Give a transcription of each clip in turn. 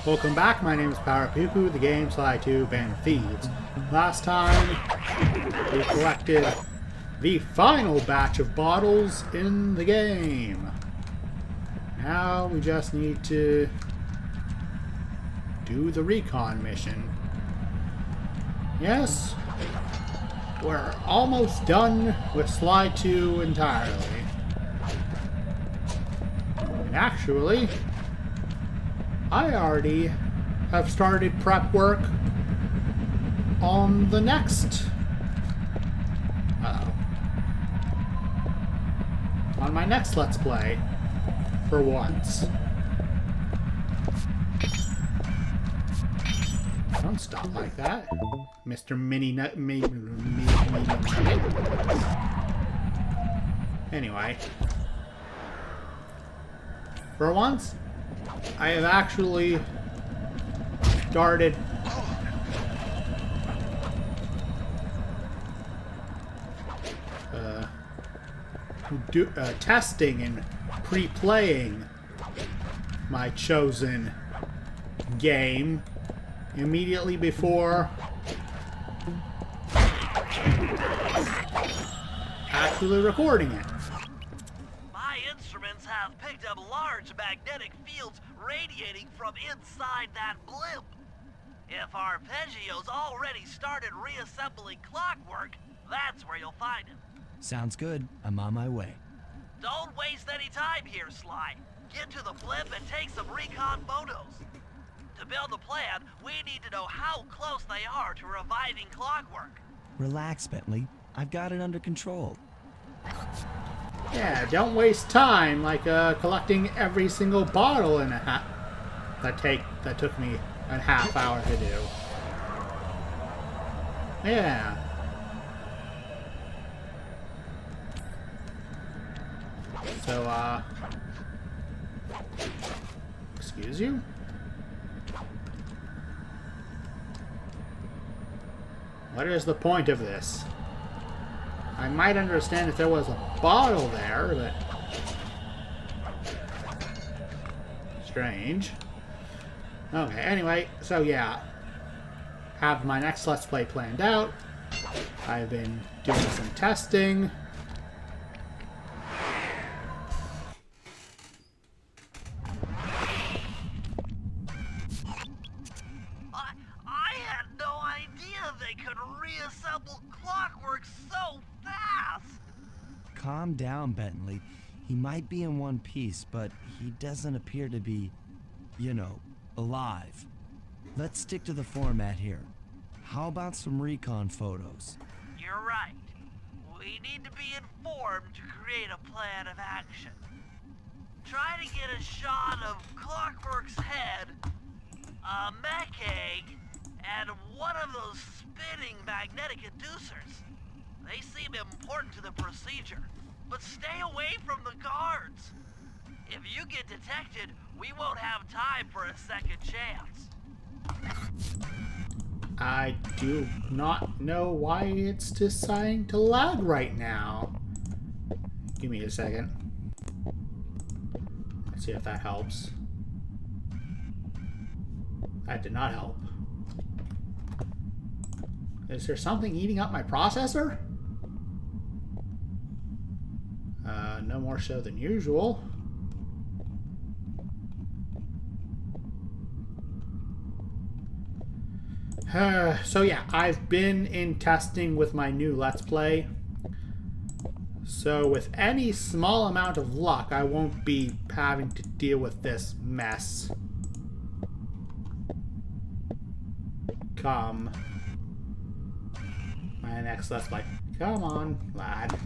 Welcome back, my name is Parapuku, the game Sly 2 Band of Thieves. Last time, we collected the final batch of bottles in the game. Now we just need to do the recon mission. Yes, we're almost done with Sly 2 entirely. And actually, I already have started prep work on the next... on my next Let's Play, for once. Don't stop like that, Mr. Mini Nut... Anyway. For once, I have actually started testing and pre-playing my chosen game immediately before actually recording it. My instruments have picked up large magnetic fields radiating from inside that blimp. If Arpeggio's already started reassembling clockwork, that's where you'll find him. Sounds good. I'm on my way. Don't waste any time here, Sly. Get to the blimp and take some recon photos. To build the plan, we need to know how close they are to reviving clockwork. Relax, Bentley. I've got it under control. Yeah, don't waste time like collecting every single bottle in a that took me a half hour to do. Yeah. So, excuse you? What is the point of this? I might understand if there was a bottle there, but... strange. Okay, anyway, so yeah. Have my next Let's Play planned out. I've been doing some testing. I had no idea they could reassemble clockwork so fast! Calm down, Bentley. He might be in one piece, but he doesn't appear to be, you know, alive. Let's stick to the format here. How about some recon photos? You're right. We need to be informed to create a plan of action. Try to get a shot of Clockwork's head, a mech egg, and one of those spinning magnetic inducers. They seem important to the procedure, but stay away from the guards. If you get detected, we won't have time for a second chance. I do not know why it's deciding to lag right now. Give me a second. Let's see if that helps. That did not help. Is there something eating up my processor? No more so than usual. So yeah, I've been in testing with my new Let's Play. So with any small amount of luck, I won't be having to deal with this mess. Come. My next Let's Play. Come on, lad.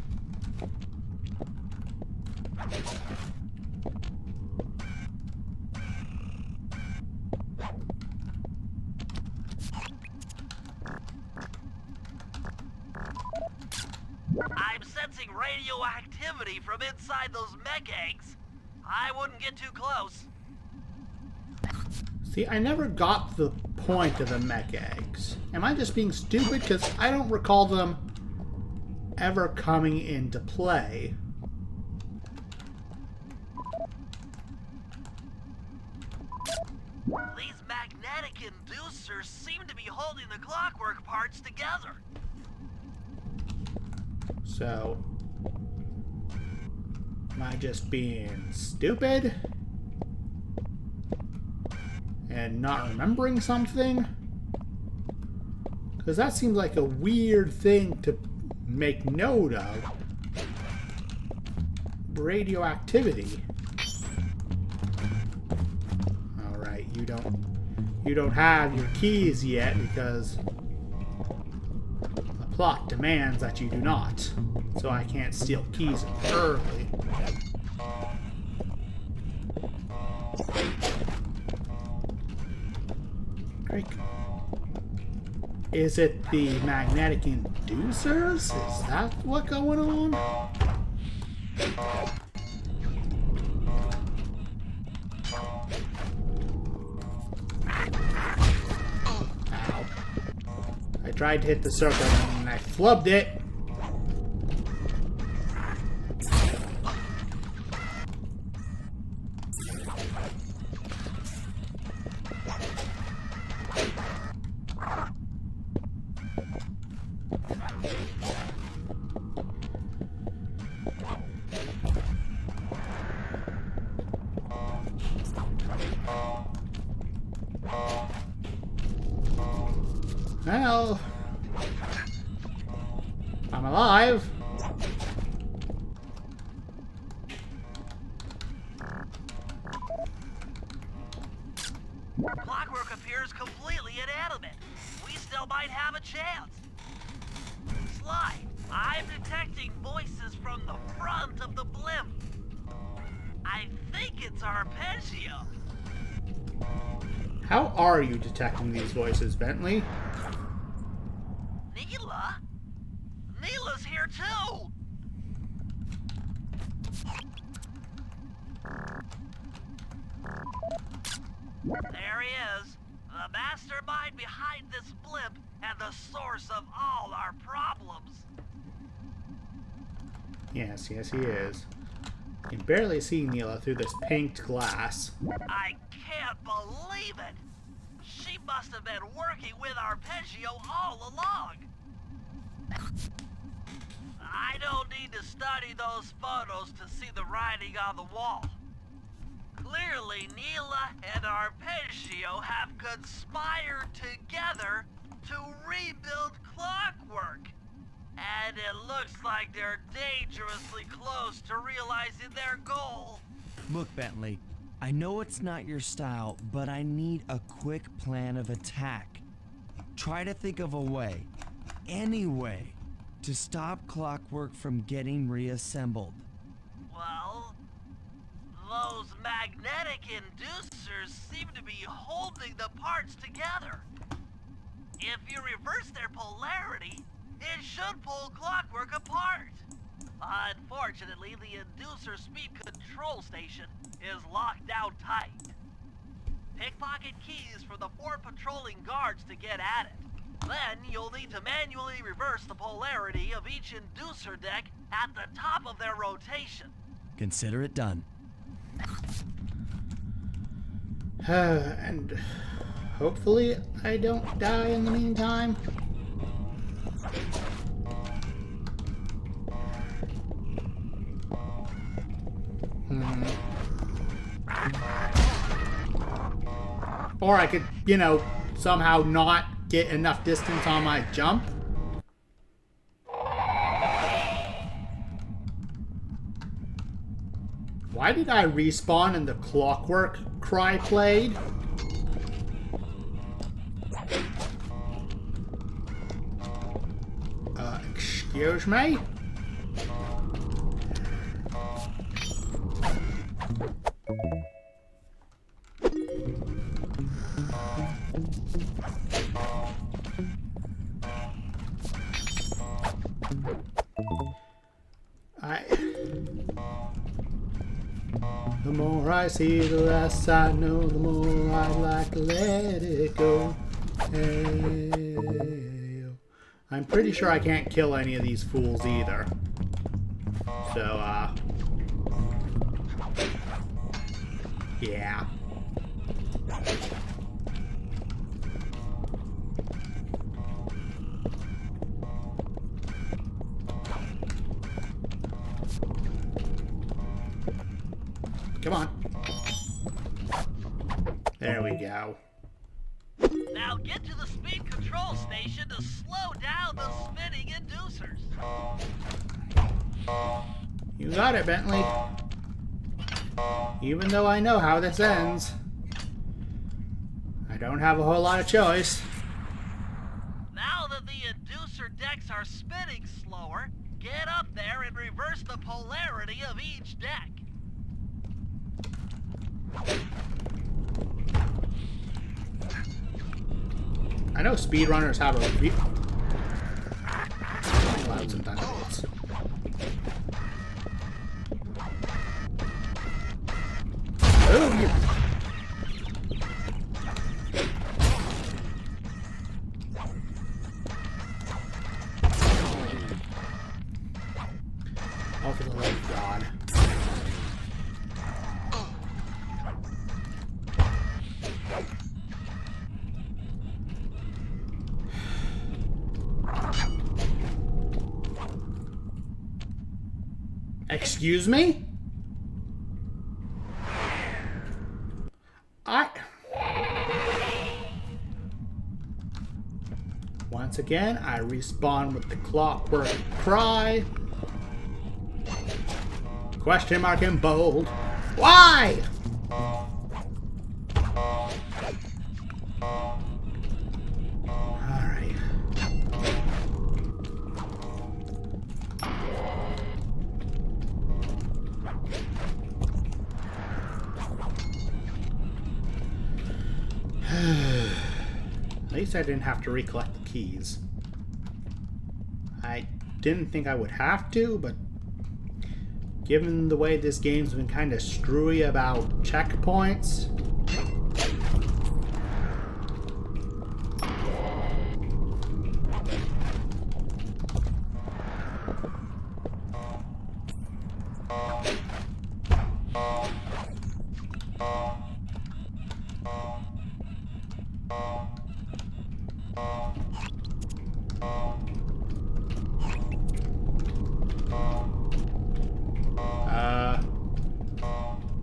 I'm sensing radioactivity from inside those mech eggs. I wouldn't get too close. See, I never got the point of the mech eggs. Am I just being stupid? Because I don't recall them ever coming into play. These magnetic inducers seem to be holding the clockwork parts together. So, am I just being stupid? And not remembering something? Because that seems like a weird thing to make note of. Radioactivity. Alright, you don't have your keys yet because the plot demands that you do not. So I can't steal keys early. Great. Is it the magnetic inducers? Is that what's going on? Ow. I tried to hit the circle and I flubbed it. Well, I'm alive. Clockwork appears completely inanimate. We still might have a chance. Sly, I'm detecting voices from the front of the blimp. I think it's Arpeggio. How are you detecting these voices, Bentley? Neela? Neela's here too! There he is, the mastermind behind this blimp and the source of all our problems. Yes, he is. You can barely see Neela through this paint glass. I can't believe it! She must have been working with Arpeggio all along! I don't need to study those photos to see the writing on the wall. Clearly, Neela and Arpeggio have conspired together to rebuild Clockwork. And it looks like they're dangerously close to realizing their goal. Look, Bentley, I know it's not your style, but I need a quick plan of attack. Try to think of a way, any way, to stop Clockwork from getting reassembled. Well, those magnetic inducers seem to be holding the parts together. If you reverse their polarity, it should pull Clockwork apart. Unfortunately, the inducer speed control station is locked down tight. Pickpocket keys for the 4 patrolling guards to get at it. Then you'll need to manually reverse the polarity of each inducer deck at the top of their rotation. Consider it done. And hopefully I don't die in the meantime. Or I could, somehow not get enough distance on my jump. Why did I respawn and the Clockwork cry played? Excuse me? The more I see, the less I know, the more I'd like to let it go. Hey, I'm pretty sure I can't kill any of these fools either. So, yeah. go. Now get to the speed control station to slow down the spinning inducers. You got it, Bentley. Even though I know how this ends, I don't have a whole lot of choice. Now that the inducer decks are spinning slower, get up there and reverse the polarity of each deck. I know speedrunners have a review. Loud sometimes. Oh, you. Oh, for the love of God. Excuse me? Once again, I respawn with the clockwork cry. Question mark in bold. Why? Alright. At least I didn't have to recollect the keys. I didn't think I would have to, but given the way this game's been kind of screwy about checkpoints,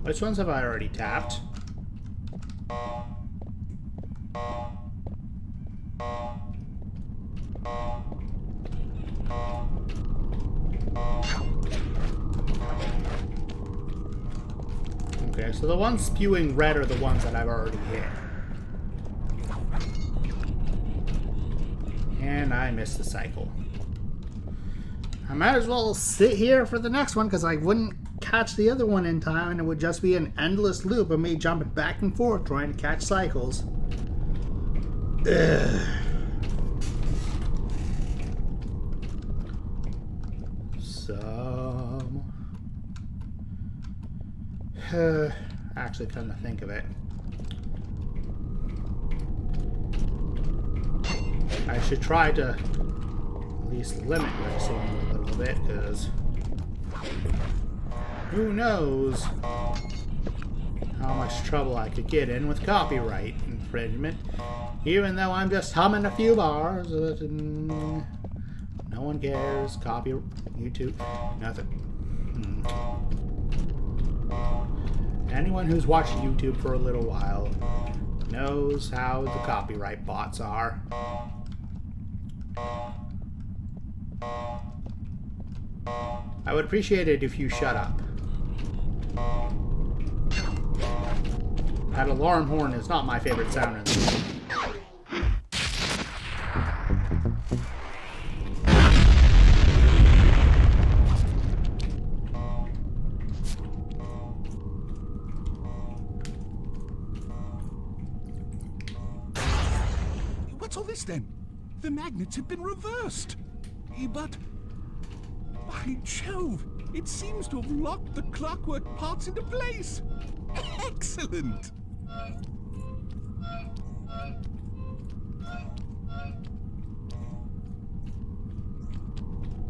which ones have I already tapped? Okay, so the ones spewing red are the ones that I've already hit. And I missed the cycle. I might as well sit here for the next one because I wouldn't catch the other one in time and it would just be an endless loop of me jumping back and forth trying to catch cycles. Ugh. Actually, come to think of it, I should try to at least limit racing a little bit, because who knows how much trouble I could get in with copyright infringement, even though I'm just humming a few bars. No one cares. Copy YouTube, nothing. Anyone who's watched YouTube for a little while knows how the copyright bots are. I would appreciate it if you shut up. That alarm horn is not my favorite sound in the game. What's all this then? The magnets have been reversed. But, by Jove, it seems to have locked the clockwork parts into place. Excellent!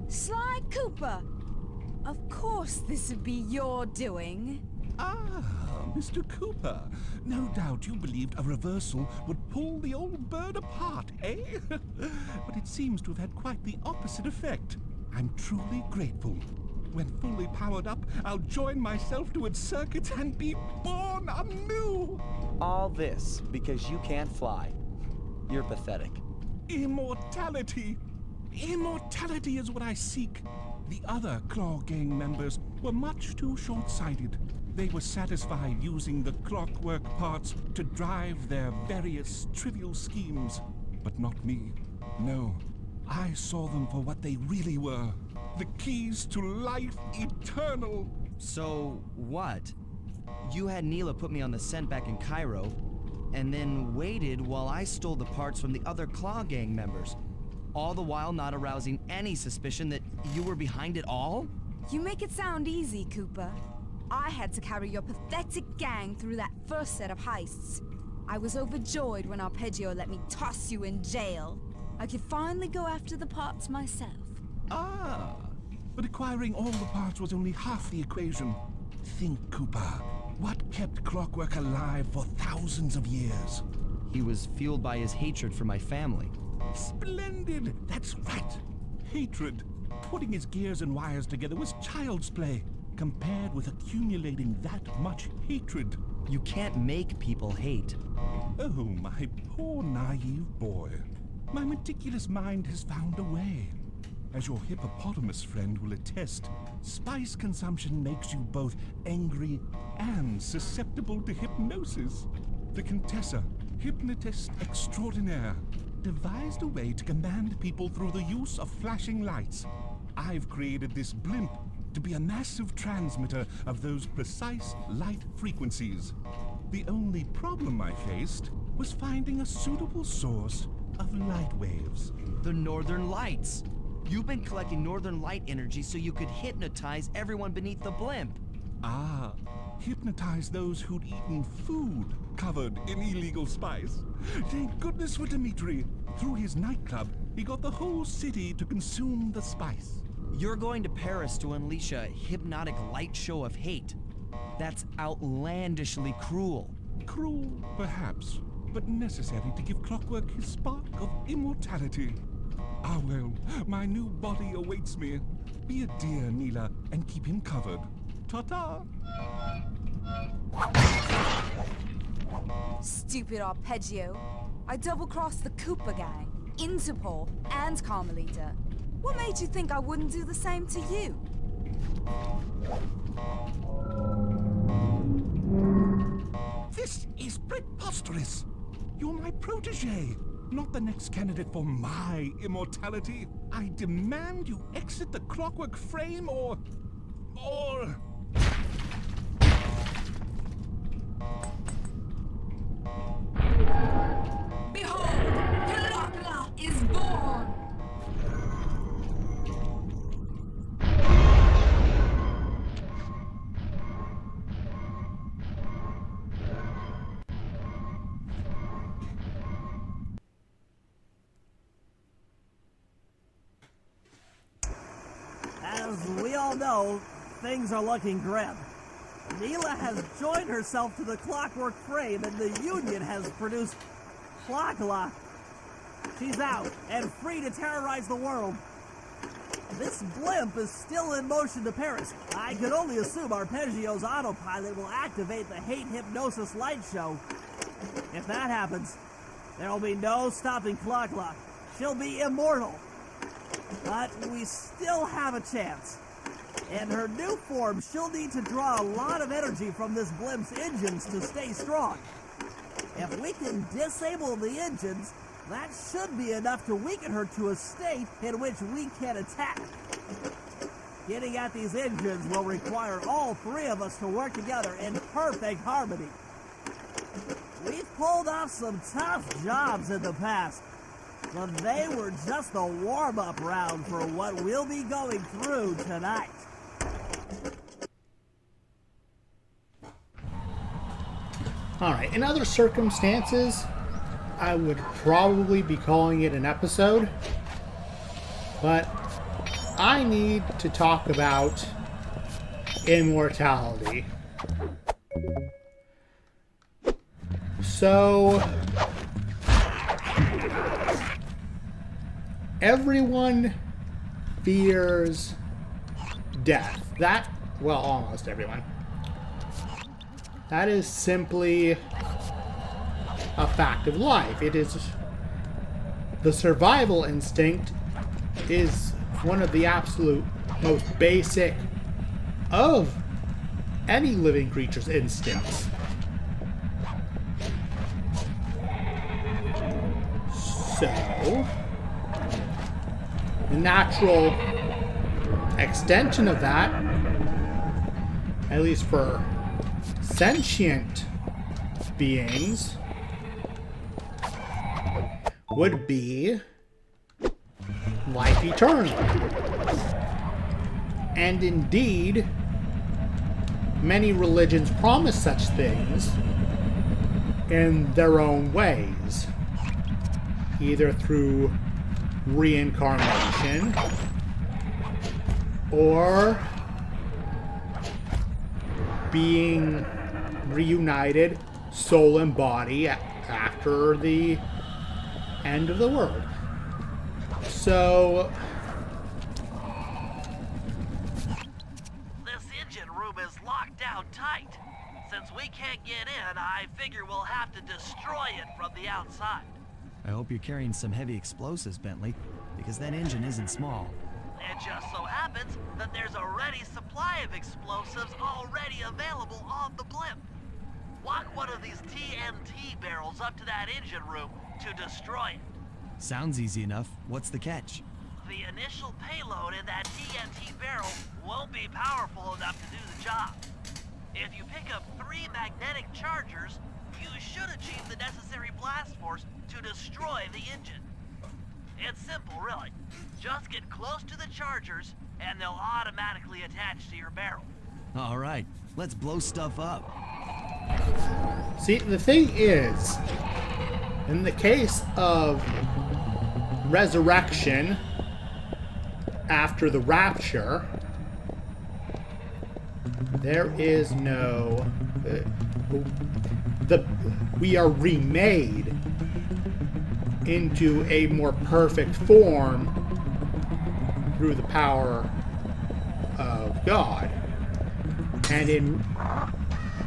Sly Cooper! Of course this would be your doing. Ah, Mr. Cooper. No doubt you believed a reversal would pull the old bird apart, eh? But it seems to have had quite the opposite effect. I'm truly grateful. When fully powered up, I'll join myself to its circuits and be born anew. All this because you can't fly. You're pathetic. Immortality! Immortality is what I seek. The other Claw Gang members were much too short-sighted. They were satisfied using the clockwork parts to drive their various trivial schemes. But not me. No, I saw them for what they really were. The keys to life eternal. So, what? You had Neela put me on the scent back in Cairo, and then waited while I stole the parts from the other Claw Gang members, all the while not arousing any suspicion that you were behind it all? You make it sound easy, Cooper. I had to carry your pathetic gang through that first set of heists. I was overjoyed when Arpeggio let me toss you in jail. I could finally go after the parts myself. Ah, but acquiring all the parts was only half the equation. Think, Cooper, what kept Clockwork alive for thousands of years? He was fueled by his hatred for my family. Splendid! That's right. Hatred. Putting his gears and wires together was child's play, compared with accumulating that much hatred. You can't make people hate. Oh, my poor naive boy. My meticulous mind has found a way. As your hippopotamus friend will attest, spice consumption makes you both angry and susceptible to hypnosis. The Contessa, hypnotist extraordinaire, devised a way to command people through the use of flashing lights. I've created this blimp to be a massive transmitter of those precise light frequencies. The only problem I faced was finding a suitable source of light waves. The Northern Lights. You've been collecting Northern Light energy so you could hypnotize everyone beneath the blimp. Ah, hypnotize those who'd eaten food covered in illegal spice. Thank goodness for Dmitri. Through his nightclub, he got the whole city to consume the spice. You're going to Paris to unleash a hypnotic light show of hate. That's outlandishly cruel. Cruel, perhaps, but necessary to give Clockwork his spark of immortality. Ah well, my new body awaits me. Be a dear, Neela, and keep him covered. Ta-ta! Stupid Arpeggio. I double-crossed the Cooper gang, Interpol, and Carmelita. What made you think I wouldn't do the same to you? This is preposterous! You're my protege, not the next candidate for my immortality. I demand you exit the Clockwork frame or... Behold, Clockla is born! As we all know, things are looking grim. Neela has joined herself to the Clockwork frame, and the Union has produced Clockla. She's out and free to terrorize the world. This blimp is still in motion to Paris. I can only assume Arpeggio's autopilot will activate the hate hypnosis light show. If that happens, there'll be no stopping Clockla. She'll be immortal. But we still have a chance. In her new form, she'll need to draw a lot of energy from this blimp's engines to stay strong. If we can disable the engines, that should be enough to weaken her to a state in which we can attack. Getting at these engines will require all three of us to work together in perfect harmony. We've pulled off some tough jobs in the past, but they were just a warm-up round for what we'll be going through tonight. Alright, in other circumstances, I would probably be calling it an episode, but I need to talk about Immortality. So, everyone fears death. That, well, almost everyone. That is simply a fact of life. It is the survival instinct is one of the absolute most basic of any living creature's instincts. So, the natural extension of that, at least for sentient beings, would be life eternal. And indeed, many religions promise such things in their own ways, either through reincarnation or being reunited soul and body after the end of the world. So this engine room is locked down tight. Since we can't get in, I figure we'll have to destroy it from the outside. I hope you're carrying some heavy explosives, Bentley, because that engine isn't small. It just so happens that there's a ready supply of explosives already available on the blimp. Walk one of these TNT barrels up to that engine room to destroy it. Sounds easy enough. What's the catch? The initial payload in that TNT barrel won't be powerful enough to do the job. If you pick up 3 magnetic chargers, you should achieve the necessary blast force to destroy the engine. It's simple, really. Just get close to the chargers, and they'll automatically attach to your barrel. All right, let's blow stuff up. see, the thing is, in the case of resurrection after the rapture, there is no we are remade into a more perfect form through the power of God. And in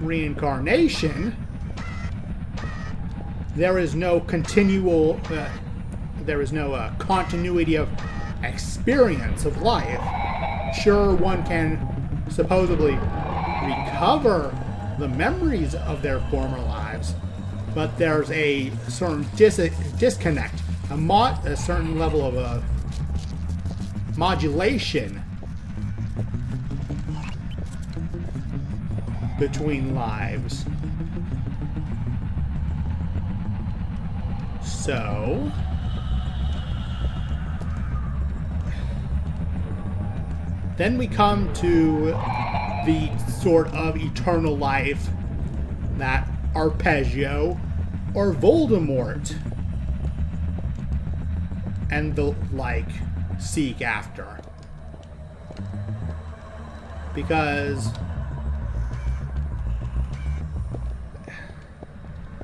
reincarnation, there is no continual continuity of experience of life. Sure, one can supposedly recover the memories of their former lives, but there's a certain disconnect, a certain level of modulation between lives. So then we come to the sort of eternal life that Arpeggio or Voldemort and the like seek after. Because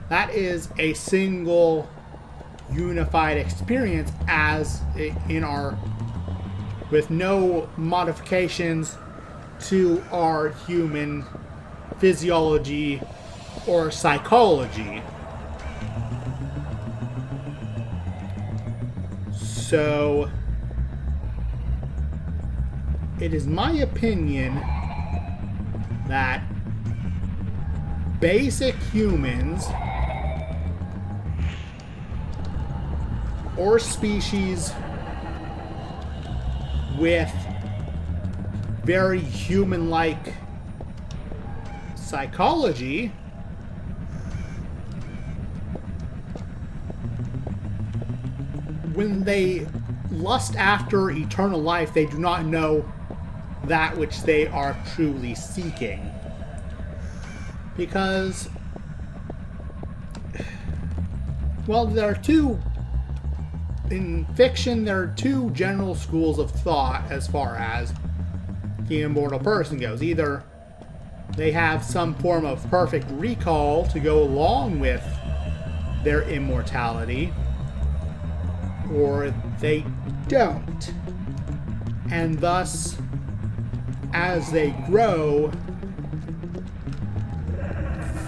that is a single unified experience as in our, with no modifications to our human physiology or psychology. So it is my opinion that basic humans or species with very human-like psychology when they lust after eternal life, they do not know that which they are truly seeking. Because, well, there are two, in fiction, there are two general schools of thought as far as the immortal person goes. Either they have some form of perfect recall to go along with their immortality, or they don't. And thus, as they grow,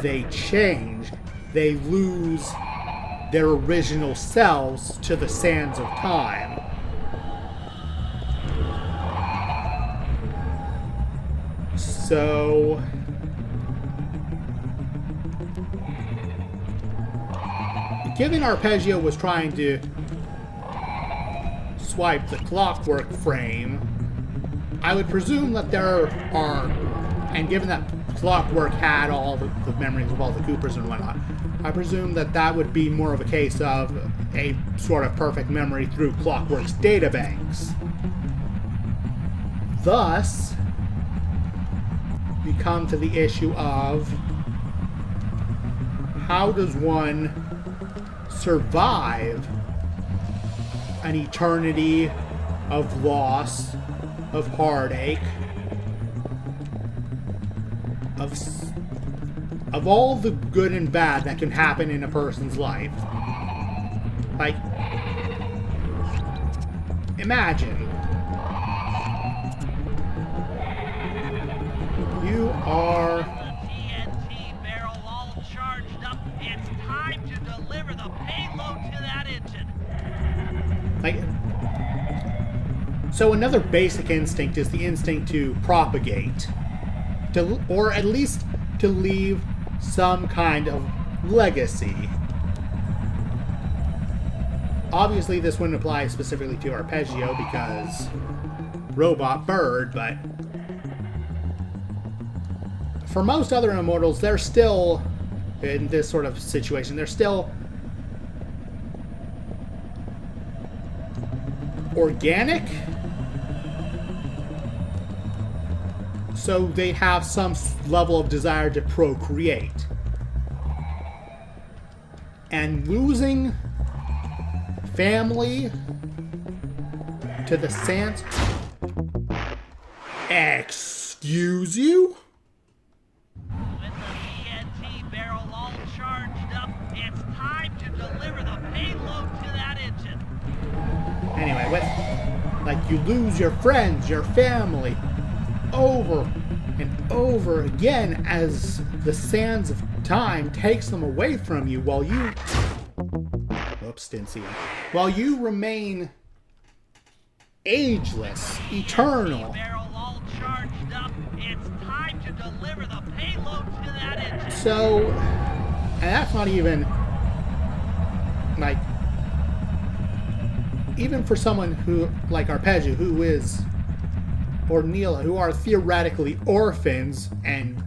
they change. They lose their original selves to the sands of time. So given Arpeggio was trying to swipe the clockwork frame, I would presume that there are, and given that clockwork had all the memories of all the Coopers and whatnot, I presume that that would be more of a case of a sort of perfect memory through Clockwork's databanks. Thus, we come to the issue of how does one survive an eternity of loss, of heartache, of all the good and bad that can happen in a person's life. Like, imagine you are TNT barrel all charged up. It's time to deliver the payload to that engine. like, so another basic instinct is the instinct to propagate, or at least to leave some kind of legacy. Obviously, this wouldn't apply specifically to Arpeggio because robot bird, but for most other immortals, they're still, in this sort of situation, they're still organic. So they have some level of desire to procreate. And losing family to the sands. Excuse you? With the TNT barrel all charged up, it's time to deliver the payload to that engine. Anyway, like you lose your friends, your family, over and over again as the sands of time takes them away from you while you... Whoops, didn't see him. While you remain ageless, eternal. Barrel all charged up, it's time to deliver the payload to that engine. So, and that's not even, like, even for someone who, like Arpeggio, who is, or Neela, who are theoretically orphans and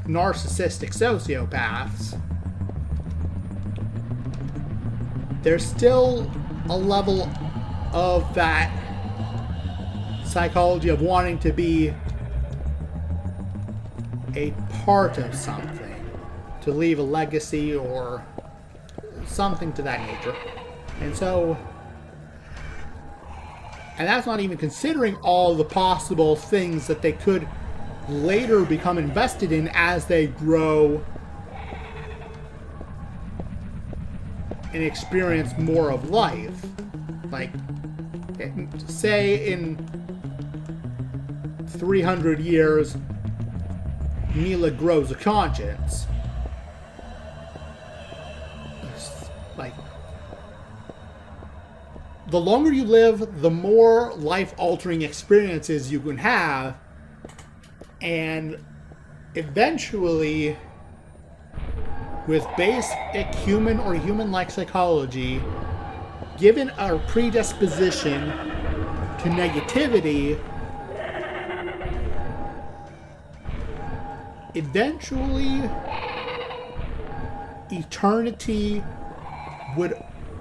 narcissistic sociopaths, there's still a level of that psychology of wanting to be a part of something, to leave a legacy or something to that nature. And so, and that's not even considering all the possible things that they could later become invested in as they grow and experience more of life. Like, say in 300 years, Neela grows a conscience. Like, the longer you live, the more life-altering experiences you can have, and eventually, with basic human or human-like psychology, given our predisposition to negativity, eventually eternity would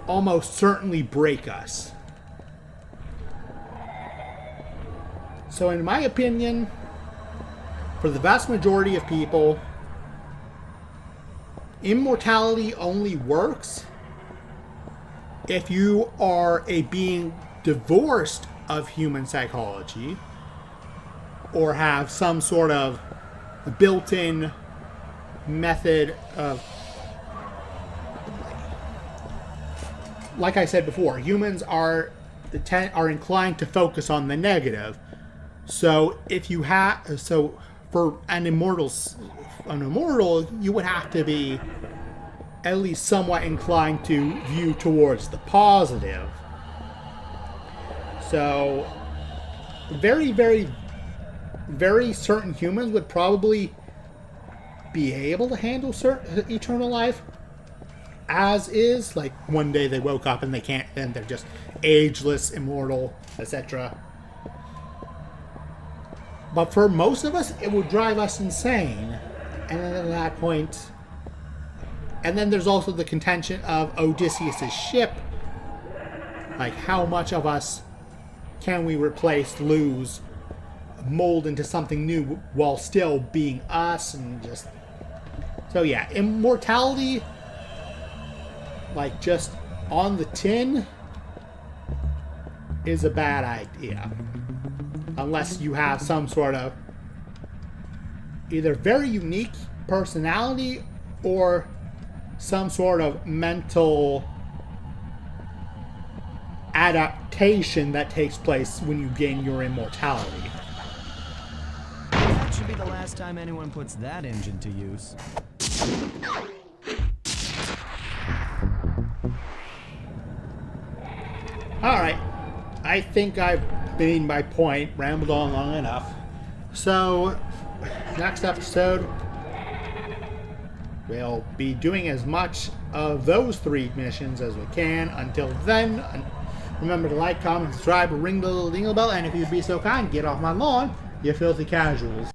almost certainly break us. So in my opinion, for the vast majority of people, immortality only works if you are a being divorced of human psychology or have some sort of built-in method of, like I said before, humans are inclined to focus on the negative, So if you have, so for an immortal, you would have to be at least somewhat inclined to view towards the positive. So very, very, very certain humans would probably be able to handle eternal life as is. Like one day they woke up and they can't, and they're just ageless, immortal, etc. But for most of us, it would drive us insane. And then at that point, and then there's also the contention of Odysseus' ship. Like, how much of us can we replace, lose, mold into something new while still being us? And just, so yeah, immortality, like just on the tin, is a bad idea. Unless you have some sort of either very unique personality or some sort of mental adaptation that takes place when you gain your immortality. That should be the last time anyone puts that engine to use. Alright, I think I've made my point, rambled on long enough. So, next episode, we'll be doing as much of those 3 missions as we can. Until then, remember to like, comment, subscribe, ring the little dingle bell, and if you'd be so kind, get off my lawn, you filthy casuals.